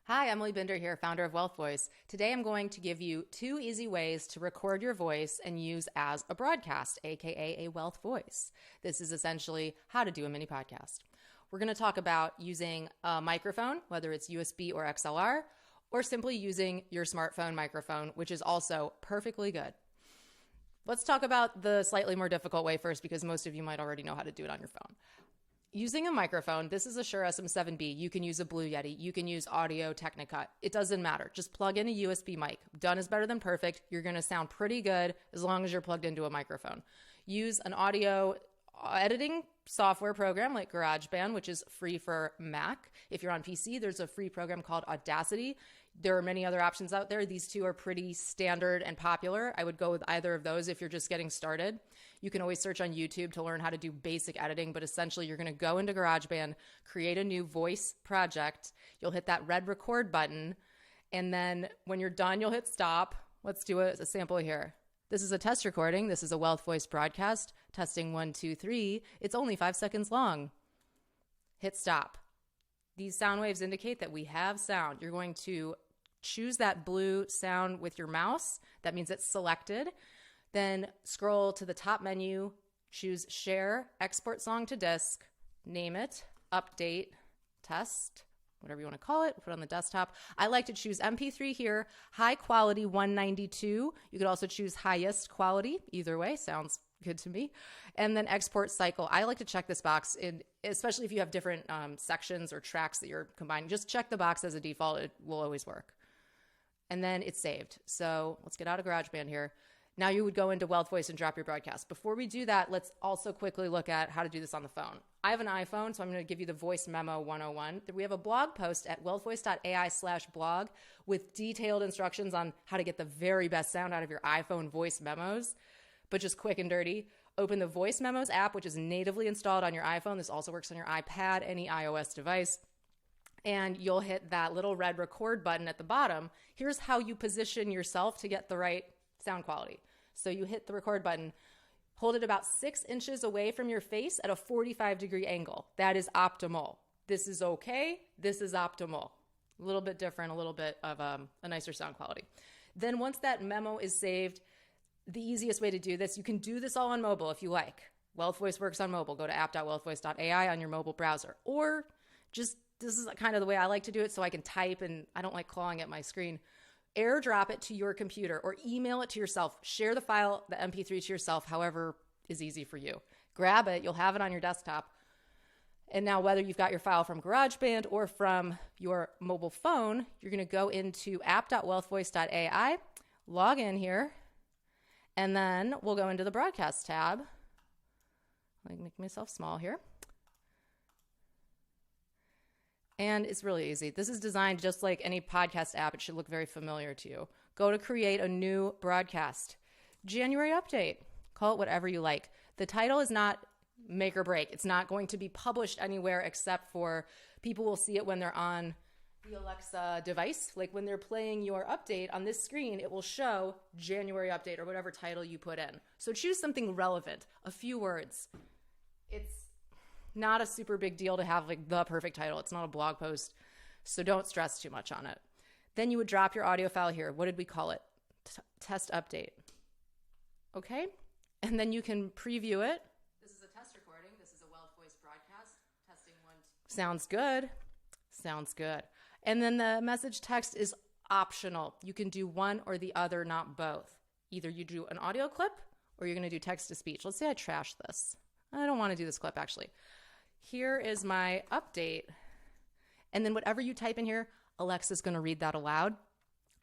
Hi, Emily Binder here, founder of WealthVoice. Today I'm going to give you 2 easy ways to record your voice and use as a broadcast, aka a wealth voice. This is essentially how to do a mini podcast. We're going to talk about using a microphone, whether it's USB or XLR, or simply using your smartphone microphone, which is also perfectly good. Let's talk about the slightly more difficult way first, because most of you might already know how to do it on your phone. Using a microphone, this is a Shure SM7B. You can use a Blue Yeti. You can use Audio Technica. It doesn't matter. Just plug in a USB mic. Done is better than perfect. You're going to sound pretty good as long as you're plugged into a microphone. Use an audio editing software program like GarageBand, which is free for Mac. If you're on PC, there's a free program called Audacity. There are many other options out there. These 2 are pretty standard and popular. I would go with either of those if you're just getting started. You can always search on YouTube to learn how to do basic editing, but essentially you're going to go into GarageBand, create a new voice project. You'll hit that red record button, and then when you're done, you'll hit stop. Let's do a sample here. This is a test recording. This is a WealthVoice broadcast. Testing 1, 2, 3. It's only 5 seconds long. Hit stop. These sound waves indicate that we have sound. You're going to choose that blue sound with your mouse. That means it's selected. Then scroll to the top menu, choose Share, Export Song to Disk, name it, Update, Test, whatever you want to call it, put it on the desktop. I like to choose MP3 here, high quality 192. You could also choose highest quality. Either way, sounds good to me. And then export cycle. I like to check this box, especially if you have different sections or tracks that you're combining. Just check the box as a default. It will always work. And then it's saved. So let's get out of GarageBand here. Now you would go into WealthVoice and drop your broadcast. Before we do that, let's also quickly look at how to do this on the phone. I have an iPhone, so I'm going to give you the Voice Memo 101. We have a blog post at wealthvoice.ai/blog with detailed instructions on how to get the very best sound out of your iPhone voice memos, but just quick and dirty. Open the Voice Memos app, which is natively installed on your iPhone. This also works on your iPad, any iOS device. And you'll hit that little red record button at the bottom. Here's how you position yourself to get the right sound quality. So you hit the record button, hold it about 6 inches away from your face at a 45-degree angle. That is optimal. This is okay. This is optimal. A little bit different, a little bit of a nicer sound quality. Then once that memo is saved, the easiest way to do this, you can do this all on mobile if you like. WealthVoice works on mobile. Go to app.wealthvoice.ai on your mobile browser. Or just, this is kind of the way I like to do it so I can type and I don't like clawing at my screen. AirDrop it to your computer or email it to yourself. Share the file, the MP3 to yourself, however is easy for you. Grab it. You'll have it on your desktop. And now whether you've got your file from GarageBand or from your mobile phone, you're going to go into app.wealthvoice.ai, log in here, and then we'll go into the broadcast tab. Let me make myself small here. And it's really easy. This is designed just like any podcast app. It should look very familiar to you. Go to create a new broadcast. January update. Call it whatever you like. The title is not make or break. It's not going to be published anywhere except for people will see it when they're on the Alexa device. Like when they're playing your update on this screen, it will show January update or whatever title you put in. So choose something relevant, a few words. It's not a super big deal to have like the perfect title. It's not a blog post, so don't stress too much on it. Then you would drop your audio file here. What did we call it? Test update. Okay? And then you can preview it. This is a test recording. This is a WealthVoice broadcast. Testing 1. Sounds good. Sounds good. And then the message text is optional. You can do one or the other, not both. Either you do an audio clip or you're going to do text to speech. Let's say I trash this. I don't want to do this clip actually. Here is my update. And then whatever you type in here, Alexa's going to read that aloud.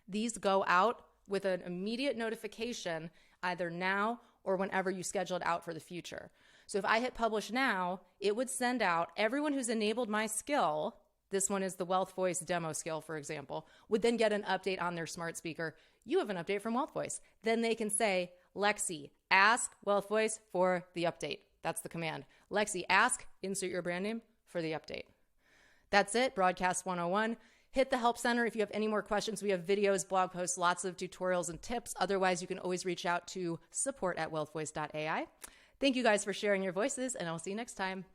These go out with an immediate notification either now or whenever you schedule it out for the future. So if I hit publish now, it would send out everyone who's enabled my skill. This one is the WealthVoice demo skill, for example, would then get an update on their smart speaker. You have an update from WealthVoice. Then they can say, Lexi, ask WealthVoice for the update. That's the command. Lexi, ask, insert your brand name for the update. That's it, Broadcast 101. Hit the Help Center if you have any more questions. We have videos, blog posts, lots of tutorials and tips. Otherwise, you can always reach out to support@wealthvoice.ai. Thank you guys for sharing your voices, and I'll see you next time.